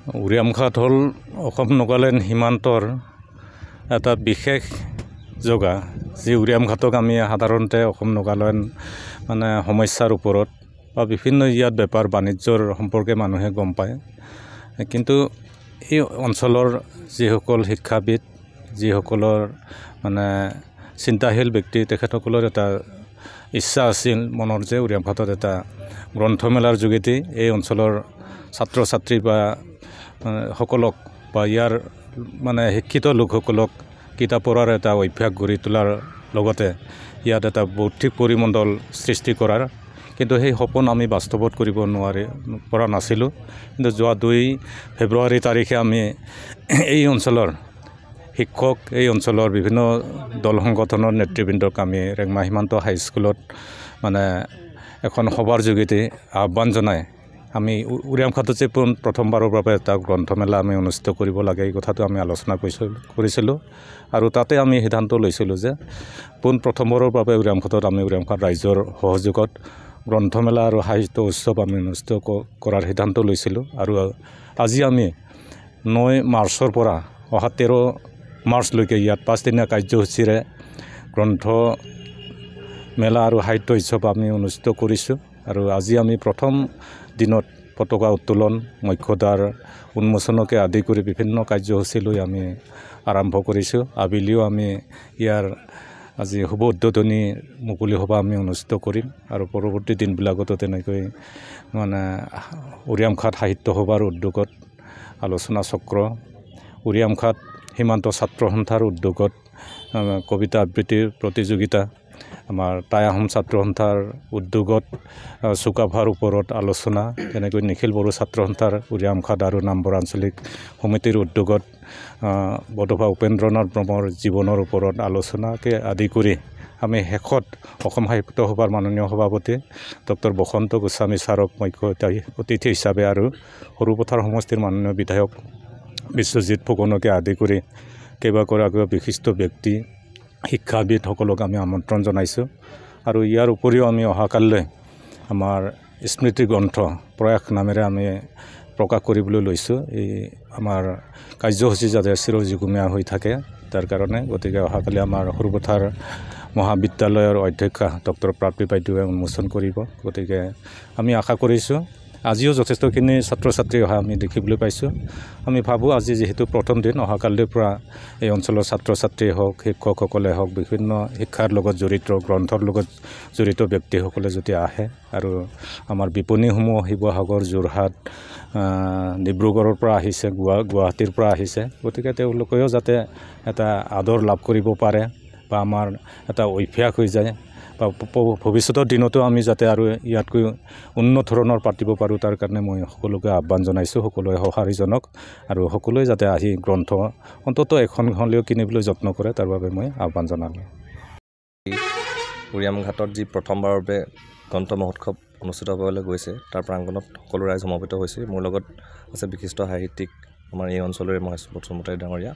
উৰিয়ামঘাট হ'ল অসম নাগালেণ্ড সীমান্তৰ এটা বিশেষ জগা যি উৰিয়ামঘাটক আমি সাধাৰণতে অসম নাগালেণ্ড মানে সমস্যাৰ ওপৰত বা বিভিন্ন ইয়াত বেপাৰ বাণিজ্যৰ সম্পৰ্কে মানুহে গম পায় কিন্তু এই অঞ্চলৰ যিসকল শিক্ষাবিদ যিসকলৰ মানে চিন্তাশীল ব্যক্তি তেখেতসকলৰ এটা ইচ্ছা আছিল মনৰ যে উৰিয়ামঘাটত এটা গ্ৰন্থমেলাৰ যোগেদি এই অঞ্চলৰ ছাত্ৰ ছাত্ৰী বা সকলক বা ইয়াৰ মানে শিক্ষিত লোকসকলক কিতাপ পঢ়াৰ এটা অভ্যাস গঢ়ি তোলাৰ লগতে ইয়াত এটা বৌদ্ধিক পৰিমণ্ডল সৃষ্টি কৰাৰ কিন্তু সেই সপোন আমি বাস্তৱত কৰিব পৰা নাছিলোঁ কিন্তু যোৱা 2 ফেব্ৰুৱাৰী তাৰিখে আমি এই অঞ্চলৰ শিক্ষক এই অঞ্চলৰ বিভিন্ন দল সংগঠনৰ নেতৃবৃন্দক আমি ৰেংমা সীমান্ত হাইস্কুলত মানে এখন সভাৰ যোগেদি আহ্বান জনাই আমি উৰিয়ামঘাটত যে প্ৰথমবাৰৰ বাবে এটা গ্ৰন্থমেলা আমি অনুষ্ঠিত কৰিব লাগে এই কথাটো আমি আলোচনা কৰিছিলোঁ আৰু তাতে আমি সিদ্ধান্ত লৈছিলোঁ যে প্ৰথমবাৰৰ বাবে উৰিয়ামঘাটত আমি উৰিয়ামঘাট ৰাইজৰ সহযোগত গ্ৰন্থমেলা আৰু সাহিত্য উৎসৱ আমি অনুষ্ঠিত কৰাৰ সিদ্ধান্ত লৈছিলোঁ আৰু আজি আমি 9 মাৰ্চৰ পৰা অহা 13 মাৰ্চলৈকে ইয়াত 5 দিনীয়া কাৰ্যসূচীৰে গ্ৰন্থমেলা আৰু সাহিত্য উৎসৱ আমি অনুষ্ঠিত কৰিছোঁ আৰু আজি আমি প্ৰথম দিনত পতাকা উত্তোলন মুখ্যদ্বাৰ উন্মোচনকে আদি কৰি বিভিন্ন কাৰ্যসূচী লৈ আমি আৰম্ভ কৰিছোঁ আবেলিও আমি ইয়াৰ আজি শুভ উদ্বোধনী মুকলি সভা আমি অনুষ্ঠিত কৰিম আৰু পৰৱৰ্তী দিনবিলাকতো তেনেকৈ মানে উৰিয়ামঘাট সাহিত্য সভাৰ উদ্যোগত আলোচনা চক্ৰ উৰিয়ামঘাট সীমান্ত ছাত্ৰ সন্থাৰ উদ্যোগত কবিতা আবৃত্তিৰ প্ৰতিযোগিতা আমাৰ টাই আহোম ছাত্ৰ সন্থাৰ উদ্যোগত চুকাফাৰ ওপৰত আলোচনা তেনেকৈ নিখিল বড়ো ছাত্ৰ সন্থাৰ উৰিয়ামঘাট আৰু নামবৰ আঞ্চলিক সমিতিৰ উদ্যোগত বডোফা উপেন্দ্ৰনাথ ব্ৰহ্মৰ জীৱনৰ ওপৰত আলোচনাকে আদি কৰি আমি শেষত অসম সাহিত্য সভাৰ মাননীয় সভাপতি ডক্টৰ বসন্ত গোস্বামী ছাৰক মুখ্য অতিথি হিচাপে আৰু সৰুপথাৰ সমষ্টিৰ মাননীয় বিধায়ক বিশ্বজিৎ ফুকনকে আদি কৰি কেইবাগৰাকীও বিশিষ্ট ব্যক্তি শিক্ষাবিদসকলক আমি আমন্ত্ৰণ জনাইছোঁ আৰু ইয়াৰ উপৰিও আমি অহাকাললৈ আমাৰ স্মৃতি গ্ৰন্থ প্ৰয়াস নামেৰে আমি প্ৰকাশ কৰিবলৈ লৈছোঁ এই আমাৰ কাৰ্যসূচী যাতে চিৰযুগমীয়া হৈ থাকে তাৰ কাৰণে গতিকে অহাকালি আমাৰ সৰুপথাৰ মহাবিদ্যালয়ৰ অধ্যক্ষা ডক্টৰ প্ৰাপ্তি বাইদেৱে উন্মোচন কৰিব গতিকে আমি আশা কৰিছোঁ আজিও যথেষ্টখিনি ছাত্ৰ ছাত্ৰী অহা আমি দেখিবলৈ পাইছোঁ আমি ভাবোঁ আজি যিহেতু প্ৰথম দিন অহাকালিৰ পৰা এই অঞ্চলৰ ছাত্ৰ ছাত্ৰী হওক শিক্ষকসকলে হওক বিভিন্ন শিক্ষাৰ লগত জড়িত গ্ৰন্থৰ লগত জড়িত ব্যক্তিসকলে যদি আহে আৰু আমাৰ বিপণীসমূহ শিৱসাগৰ যোৰহাট ডিব্ৰুগড়ৰ পৰা আহিছে গুৱাহাটীৰ পৰা আহিছে গতিকে তেওঁলোকেও যাতে এটা আদৰ লাভ কৰিব পাৰে বা আমাৰ এটা অভ্যাস হৈ যায় বা ভৱিষ্যতৰ দিনতো আমি যাতে আৰু ইয়াতকৈ উন্নত ধৰণৰ পাতিব পাৰোঁ তাৰ কাৰণে মই সকলোকে আহ্বান জনাইছোঁ সকলোৱে সঁহাৰিজনক আৰু সকলোৱে যাতে আহি গ্ৰন্থ অন্ততঃ এখন হ'লেও কিনিবলৈ যত্ন কৰে তাৰ বাবে মই আহ্বান জনালোঁ উৰিয়ামঘাটত যি প্ৰথমবাৰৰ বাবে গ্ৰন্থ মহোৎসৱ অনুষ্ঠিত হ'বলৈ গৈছে তাৰ প্ৰাংগণত সকলো ৰাইজ সমবেত হৈছে মোৰ লগত আছে বিশিষ্ট সাহিত্যিক আমাৰ এই অঞ্চলৰে মহেশ বসুমতাৰী ডাঙৰীয়া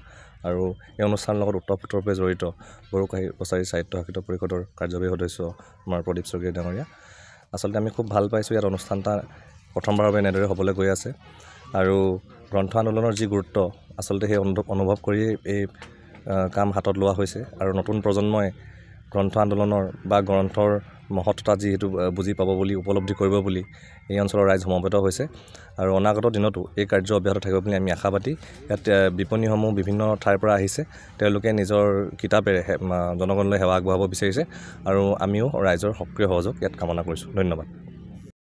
আৰু এই অনুষ্ঠানৰ লগত ওতঃপ্ৰোতভাৱে জড়িত বড়ো কছাৰী সাহিত্য সাহিত্য পৰিষদৰ কাৰ্যবাহী সদস্য আমাৰ প্ৰদীপ স্বৰ্গীয় ডাঙৰীয়া আচলতে আমি খুব ভাল পাইছোঁ ইয়াত অনুষ্ঠানটা প্ৰথমবাৰৰ বাবে এনেদৰে হ'বলৈ গৈ আছে আৰু গ্ৰন্থ আন্দোলনৰ যি গুৰুত্ব আচলতে সেই অনুভৱ কৰি এই কাম হাতত লোৱা হৈছে আৰু নতুন প্ৰজন্মই গ্ৰন্থ আন্দোলনৰ বা গ্ৰন্থৰ মহত্বতা যিহেতু বুজি পাব বুলি উপলব্ধি কৰিব বুলি এই অঞ্চলৰ ৰাইজ সমবেত হৈছে আৰু অনাগত দিনতো এই কাৰ্য অব্যাহত থাকিব বুলি আমি আশাবাদী ইয়াত বিপণীসমূহ বিভিন্ন ঠাইৰ পৰা আহিছে তেওঁলোকে নিজৰ কিতাপেৰে জনগণলৈ সেৱা আগবঢ়াব বিচাৰিছে আৰু আমিও ৰাইজৰ সক্ৰিয় সহযোগ ইয়াত কামনা কৰিছোঁ ধন্যবাদ